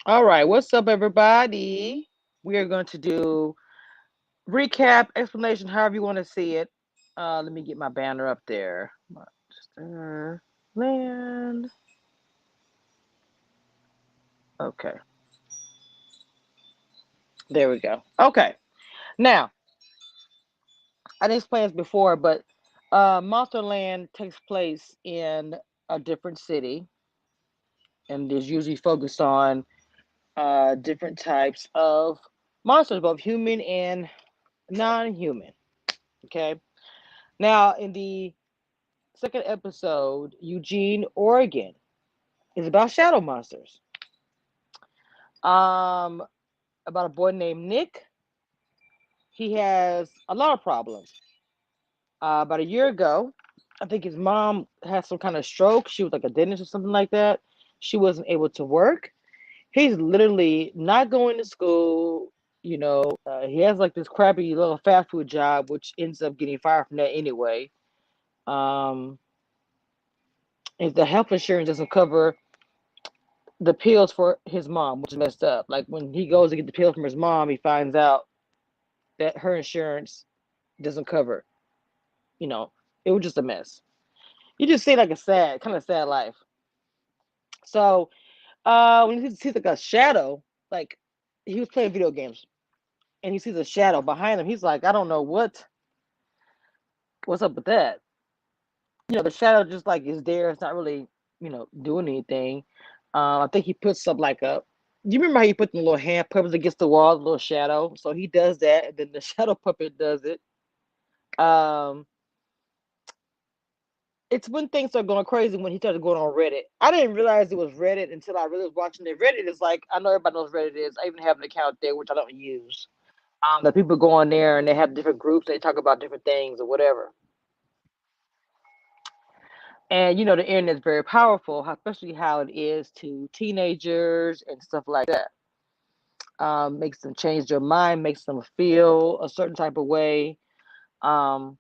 All right, what's up, everybody? We are going to do recap, explanation, however you want to see it. Let me get my banner up there. Monsterland. Okay, there we go. Okay, now I didn't explain this before, but Monsterland takes place in a different city and is usually focused on different types of monsters, both human and non-human. Okay, now in the second episode, Eugene, Oregon, is about shadow monsters. Um, about a boy named Nick. He has a lot of problems. About a year ago, I think his mom had some kind of stroke. She was like a dentist or something like that. She wasn't able to work. He's literally not going to school. He has like this crappy little fast food job, which ends up getting fired from that anyway. Um, if the health insurance doesn't cover the pills for his mom, which is messed up. Like when he goes to get the pills from his mom, he finds out that her insurance doesn't cover. You know, it was just a mess. You just see like a sad, kind of sad life. So when he sees like a shadow, like he was playing video games and he sees a shadow behind him, he's like, I don't know what's up with that. The shadow just like is there. It's not really doing anything. I think he puts up like a. Do you remember how he put the little hand puppets against the wall, the little shadow? So he does that, and then the shadow puppet does it. Um, it's when things started going crazy when he started going on Reddit. I didn't realize it was Reddit until I really was watching it. Reddit is like I know everybody knows Reddit is. I even have an account there which I don't use. The people go on there and they have different groups. They talk about different things or whatever. And the internet is very powerful, especially how it is to teenagers and stuff like that. Makes them change their mind, makes them feel a certain type of way. Um,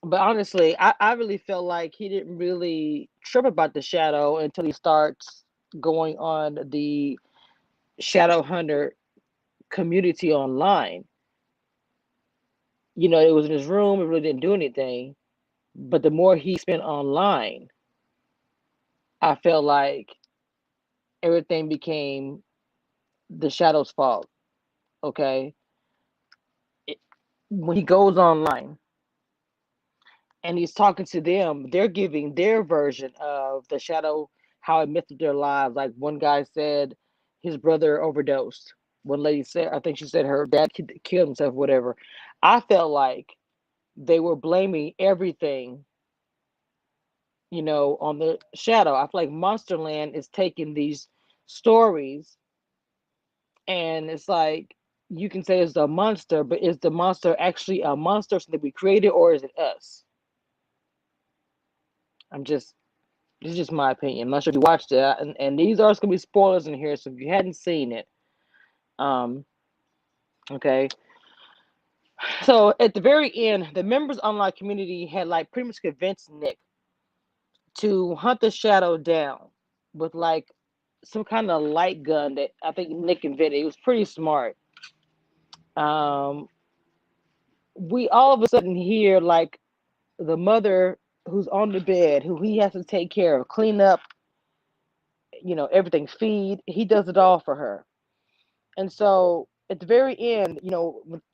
but honestly, I really felt like he didn't really trip about the shadow until he starts going on the shadow hunter community online. It was in his room, it really didn't do anything. But the more he spent online, I felt like everything became the shadow's fault. Okay. It, when he goes online and he's talking to them, they're giving their version of the shadow, how it messed with their lives. Like one guy said his brother overdosed. One lady said, I think she said her dad killed himself, whatever. I felt like they were blaming everything, on the shadow. I feel like Monsterland is taking these stories and it's like you can say it's a monster, but is the monster actually a monster that we created, or is it us? I'm just This is just my opinion. I'm not sure if you watched it, and these are going to be spoilers in here. So if you hadn't seen it, um, okay. So at the very end, the members online community had like pretty much convinced Nick to hunt the shadow down with like some kind of light gun that I think Nick invented. It was pretty smart. Um, we all of a sudden hear like the mother who's on the bed, who he has to take care of, clean up, everything, feed. He does it all for her. And so at the very end,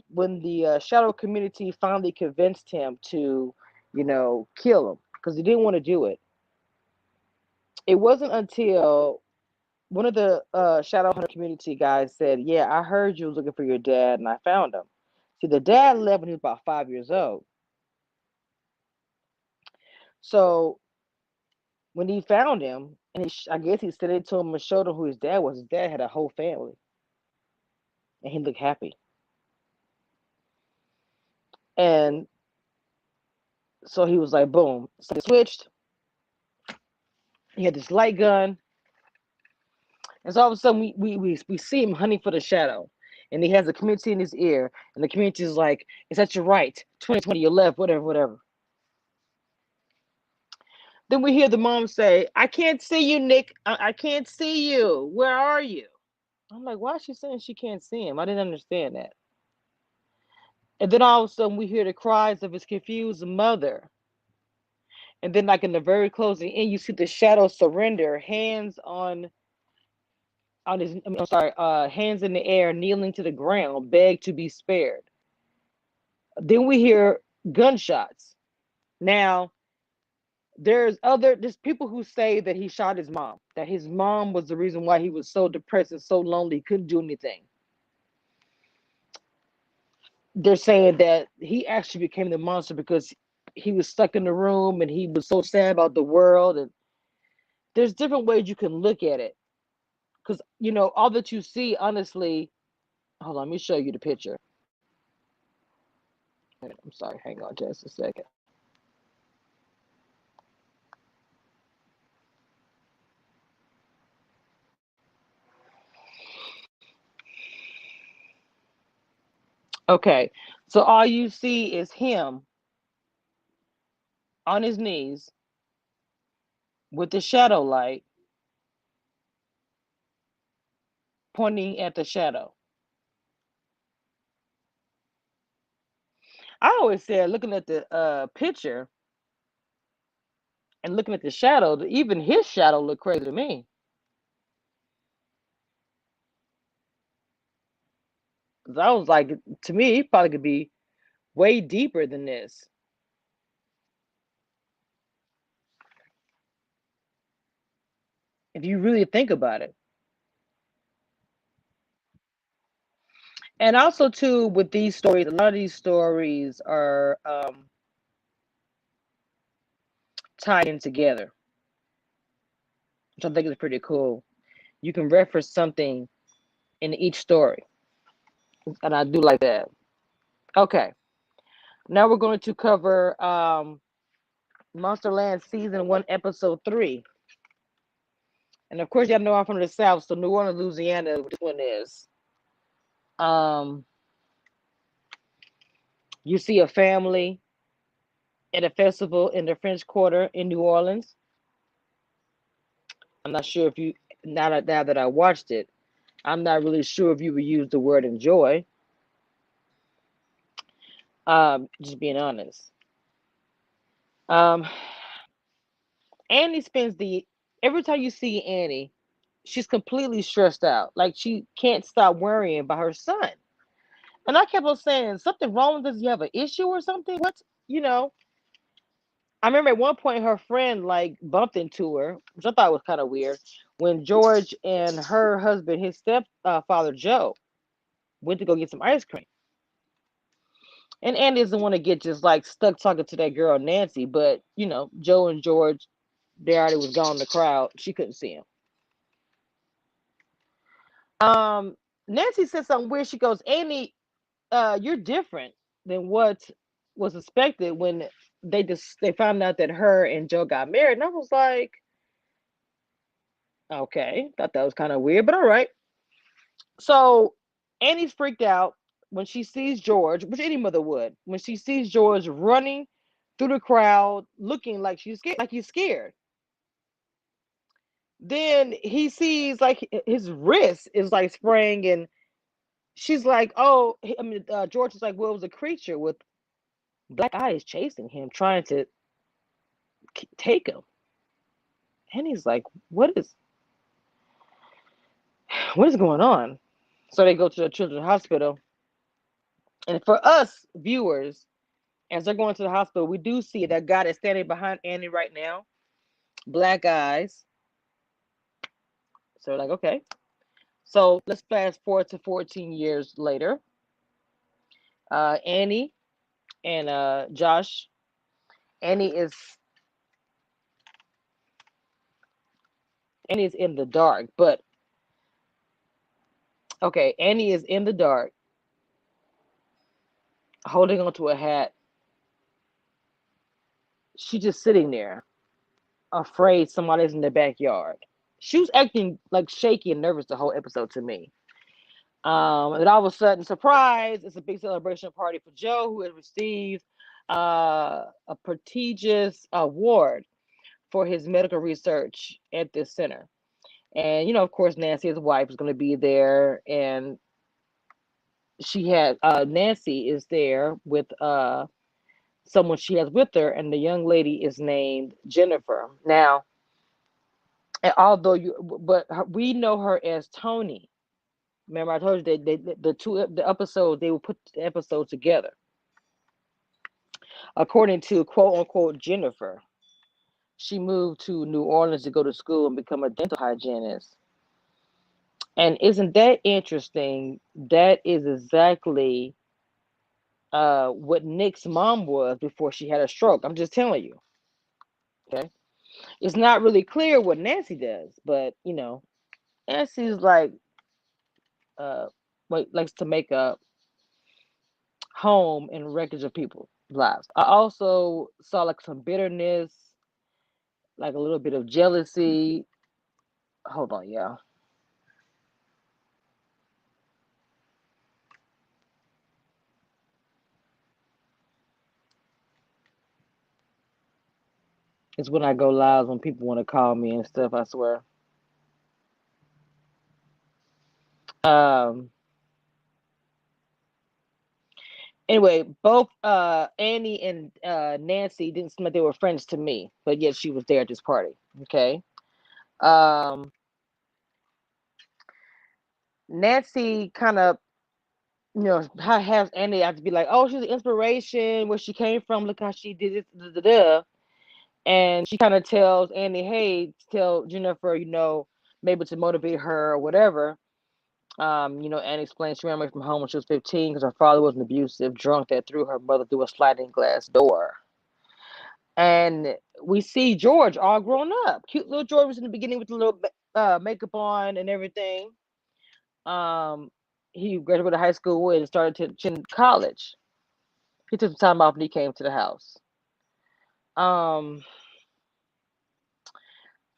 when the shadow community finally convinced him to, kill him because he didn't want to do it, it wasn't until one of the shadow hunter community guys said, "Yeah, I heard you was looking for your dad, and I found him." See, the dad left when he was about 5 years old. So when he found him, and I guess he said it to him and showed him who his dad was. His dad had a whole family, and he looked happy. And so he was like, "Boom!" So they switched. He had this light gun, and so all of a sudden we see him hunting for the shadow, and he has a community in his ear, and the community is like, "Is that your right? 2020, your left, whatever, whatever." Then we hear the mom say, "I can't see you, Nick. I can't see you. Where are you?" I'm like, why is she saying she can't see him? I didn't understand that. And then all of a sudden we hear the cries of his confused mother. And then like in the very closing end, you see the shadow surrender, hands on his I'm sorry, hands in the air, kneeling to the ground, beg to be spared. Then we hear gunshots. Now there's people who say that he shot his mom, that his mom was the reason why he was so depressed and so lonely, he couldn't do anything. They're saying that he actually became the monster because he was stuck in the room and he was so sad about the world. And there's different ways you can look at it because all that you see, honestly. Hold on, let me show you the picture. I'm sorry, hang on just a second. Okay, so all you see is him on his knees with the shadow light pointing at the shadow. I always said, looking at the picture and looking at the shadow, even his shadow looked crazy to me. 'Cause I was like, to me, he probably could be way deeper than this if you really think about it. And also, too, with these stories, a lot of these stories are tied in together, which I think is pretty cool. You can reference something in each story, and I do like that. Okay, now we're going to cover Monsterland season 1, episode 3. And of course, y'all know I'm from the South, so New Orleans, Louisiana, this one is. Um, you see a family at a festival in the French Quarter in New Orleans. I'm not sure if you now that I watched it, I'm not really sure if you would use the word enjoy. Just being honest. Um, Annie spends the every time you see Annie, she's completely stressed out. Like she can't stop worrying about her son. And I kept on saying, something wrong? Does he have an issue or something? What's you know? I remember at one point her friend like bumped into her, which I thought was kind of weird. When George and her husband, his step father Joe, went to go get some ice cream. And Andy doesn't want to get just like stuck talking to that girl Nancy, but Joe and George, they already was gone in the crowd. She couldn't see him. Um, Nancy said something weird. She goes, Andy, you're different than what was expected when they found out that her and Joe got married. And I was like, okay, thought that was kind of weird, but all right. So Annie's freaked out when she sees George, which any mother would, when she sees George running through the crowd, looking like he's scared. Then he sees like his wrist is like spraying, and she's like, "Oh," I mean, George is like, "Well, it was a creature with black eyes chasing him, trying to take him." And he's like, what is going on?" So they go to the children's hospital, and for us viewers, as they're going to the hospital, we do see that guy that's standing behind Annie right now, black eyes. So we're like, okay. So let's fast forward to 14 years later. Annie and Josh. Annie is Annie is in the dark, but okay, Annie is in the dark, holding onto a hat. She's just sitting there, afraid somebody's in the backyard. She was acting like shaky and nervous the whole episode to me. And all of a sudden, surprise! It's a big celebration party for Joe, who has received a prestigious award for his medical research at this center. And of course, Nancy, his wife, is going to be there, and she had Nancy is there with someone she has with her, and the young lady is named Jennifer. Now, and although we know her as Tony. Remember, I told you the episodes, they will put the episode together according to quote unquote Jennifer. She moved to New Orleans to go to school and become a dental hygienist. And isn't that interesting? That is exactly what Nick's mom was before she had a stroke. I'm just telling you. Okay. It's not really clear what Nancy does, but Nancy's like likes to make a home and wreckage of people's lives. I also saw like some bitterness, like a little bit of jealousy. Hold on, y'all. It's when I go live when people want to call me and stuff, I swear. Um anyway, both Annie and Nancy didn't seem like they were friends to me, but yet she was there at this party. Okay. Um Nancy kind of has Annie have to be like, oh, she's an inspiration, where she came from, look how she did it, da, da, da. And she kind of tells Annie, hey, tell Jennifer, maybe to motivate her or whatever. Annie explains she ran away from home when she was 15 because her father was an abusive drunk that threw her mother through a sliding glass door. And we see George all grown up. Cute little George was in the beginning with the little makeup on and everything. Um, he graduated high school and started to attend college. He took some time off and he came to the house. Um,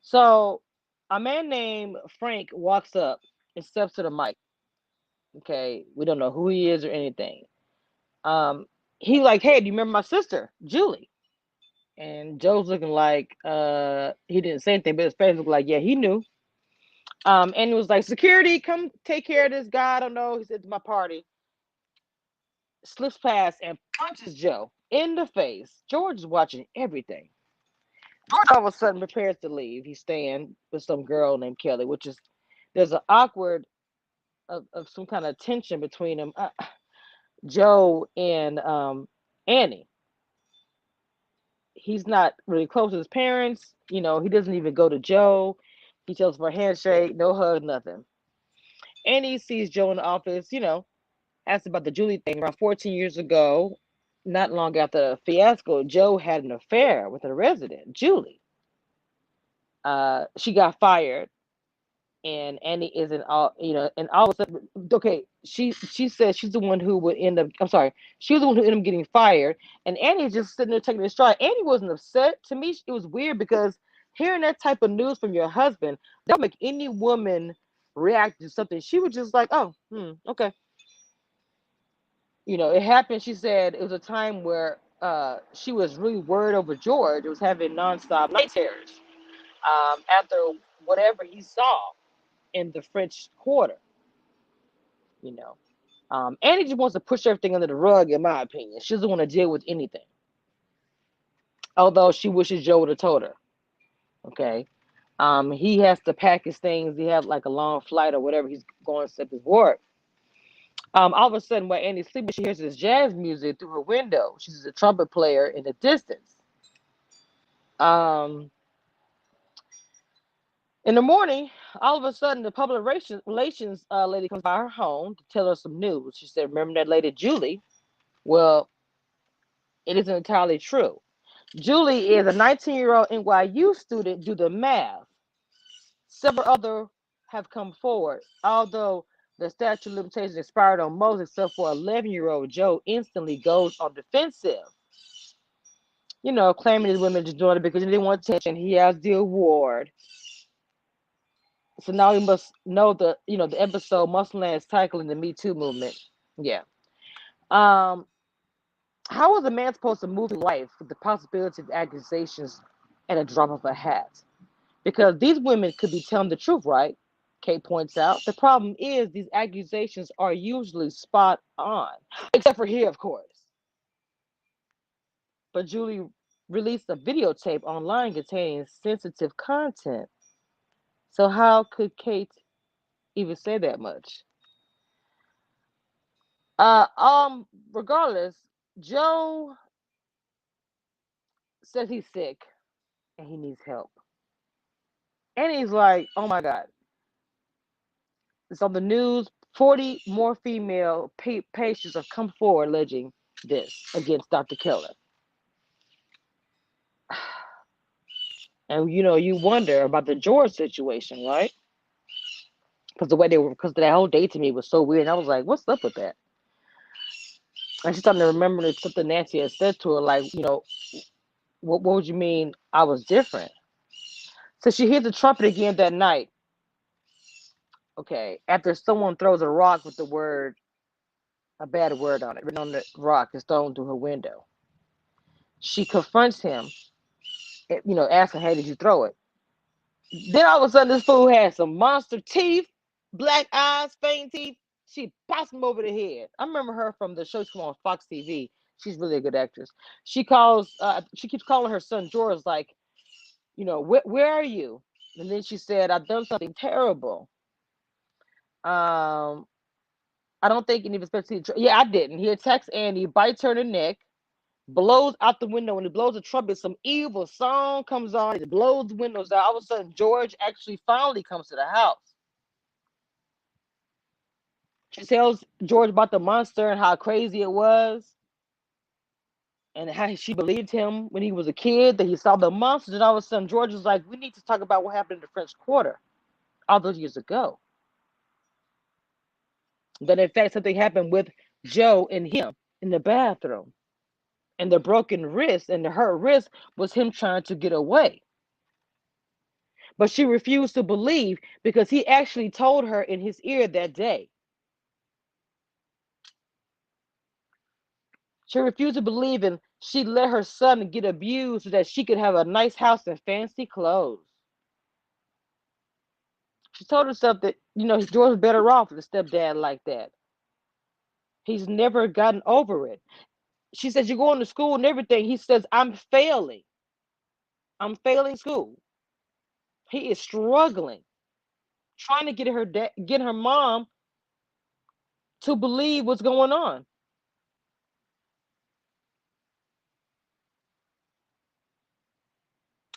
so a man named Frank walks up and steps to the mic. Okay, we don't know who he is or anything. Um, he like, hey, do you remember my sister, Julie? And Joe's looking like he didn't say anything, but his face looked like, yeah, he knew. And he was like, security, come take care of this guy. I don't know. He said to my party. Slips past and punches Joe in the face. George is watching everything. George all of a sudden prepares to leave. He's staying with some girl named Kelly, which is there's an awkward of some kind of tension between them. Joe and Annie. He's not really close to his parents. He doesn't even go to Joe. He tells for a handshake, no hug, nothing. Annie sees Joe in the office, asks about the Julie thing around 14 years ago. Not long after the fiasco, Joe had an affair with a resident, Julie. She got fired, and Annie isn't all, and all of a sudden, okay, she says she's the one who would end up. I'm sorry, she was the one who ended up getting fired, and Annie's just sitting there taking a stride. Annie wasn't upset. To me, it was weird because hearing that type of news from your husband, that would make any woman react to something. She was just like, oh, okay. It happened. She said it was a time where she was really worried over George. It was having nonstop night terrors after whatever he saw in the French Quarter. You know, Annie just wants to push everything under the rug, in my opinion. She doesn't want to deal with anything. Although she wishes Joe would have told her. Okay. He has to pack his things. He have like a long flight or whatever. He's going to his work. All of a sudden, while Annie's sleeping, she hears this jazz music through her window. She's a trumpet player in the distance. Um, in the morning, all of a sudden, the public relations lady comes by her home to tell her some news. She said, remember that lady, Julie? Well, it isn't entirely true. Julie is a 19-year-old NYU student. Do the math. Several other have come forward. Although the statute of limitations expired on most, except for 11-year-old Joe, instantly goes on defensive. Claiming these women just doing it because they want attention. He has the award. So now we must know the episode Monsterland is tackling the Me Too movement. Yeah. Um, how is a man supposed to move through life with the possibility of accusations at a drop of a hat? Because these women could be telling the truth, right? Kate points out. The problem is these accusations are usually spot on, except for here, of course. But Julie released a videotape online containing sensitive content. So how could Kate even say that much? Regardless, Joe says he's sick and he needs help. And he's like, oh my God, it's on the news. 40 more female patients have come forward alleging this against Dr. Keller. And you wonder about the George situation, right? Because the way they were, because that whole day to me was so weird. And I was like, what's up with that? And she started to remember something Nancy had said to her, like, what would you mean I was different? So she hears the trumpet again that night. Okay, after someone throws a rock with a bad word on it, written on the rock, is thrown through her window. She confronts him, asking, hey, did you throw it? Then all of a sudden, this fool has some monster teeth, black eyes, faint teeth. She pops him over the head. I remember her from the show on Fox TV. She's really a good actress. She keeps calling her son George, like, where are you? And then she said, I've done something terrible. Um, I don't think any of especially, yeah, I didn't. He attacks Annie, bites her in the neck, blows out the window. When he blows the trumpet, some evil song comes on. It blows the windows out. All of a sudden, George actually finally comes to the house. She tells George about the monster and how crazy it was, and how she believed him when he was a kid that he saw the monsters. And all of a sudden, George was like, "We need to talk about what happened in the French Quarter all those years ago." That in fact something happened with Joe and him in the bathroom, and the broken wrist and the hurt wrist was him trying to get away. But she refused to believe because he actually told her in his ear that day. She refused to believe, and she let her son get abused so that she could have a nice house and fancy clothes. She told herself that, George was better off with a stepdad like that. He's never gotten over it. She says, you're going to school and everything. He says, I'm failing. I'm failing school. He is struggling, trying to get her mom to believe what's going on.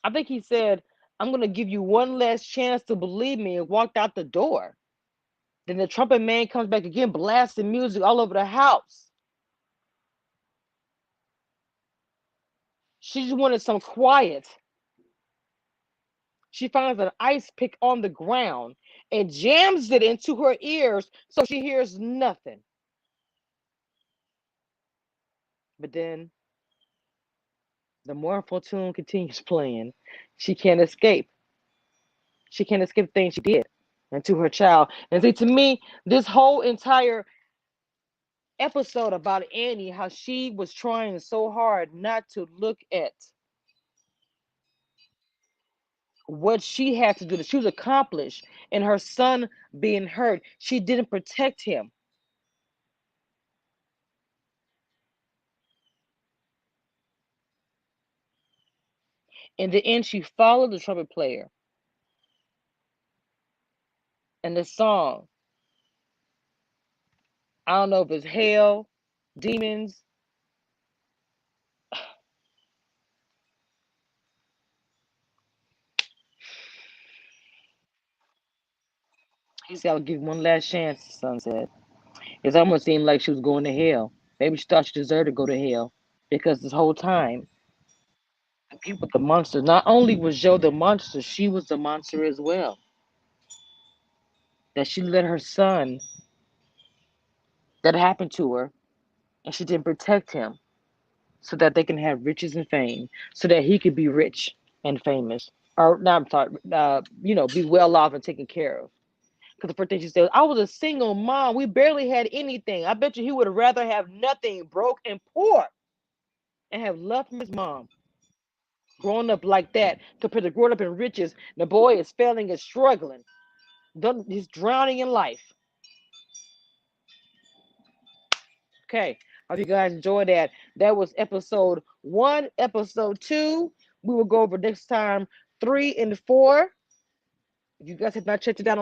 I think he said, I'm going to give you one last chance to believe me, and walked out the door. Then the trumpet man comes back again, blasting music all over the house. She just wanted some quiet. She finds an ice pick on the ground and jams it into her ears so she hears nothing. But then the mournful tune continues playing. She can't escape. She can't escape the thing she did and to her child. And see, to me, this whole entire episode about Annie, how she was trying so hard not to look at what she had to do, that she was accomplished, and her son being hurt, she didn't protect him. In the end, she followed the trumpet player, and the song, I don't know if it's hell, demons. He said, I'll give you one last chance, the son said. It almost seemed like she was going to hell. Maybe she thought she deserved to go to hell. Because this whole time, the people, the monster, not only was Joe the monster, she was the monster as well. That she let her son, that happened to her, and she didn't protect him so that they can have riches and fame, so that he could be rich and famous. Or, no, I'm sorry, be well off and taken care of. Because the first thing she said, I was a single mom. We barely had anything. I bet you he would rather have nothing, broke and poor, and have love from his mom. growing up like that compared to growing up in riches. The boy is failing and struggling. He's drowning in life. Okay. Hope you guys enjoyed that. That was episode 1. Episode 2, we will go over next time 3 and 4. If you guys have not checked it out on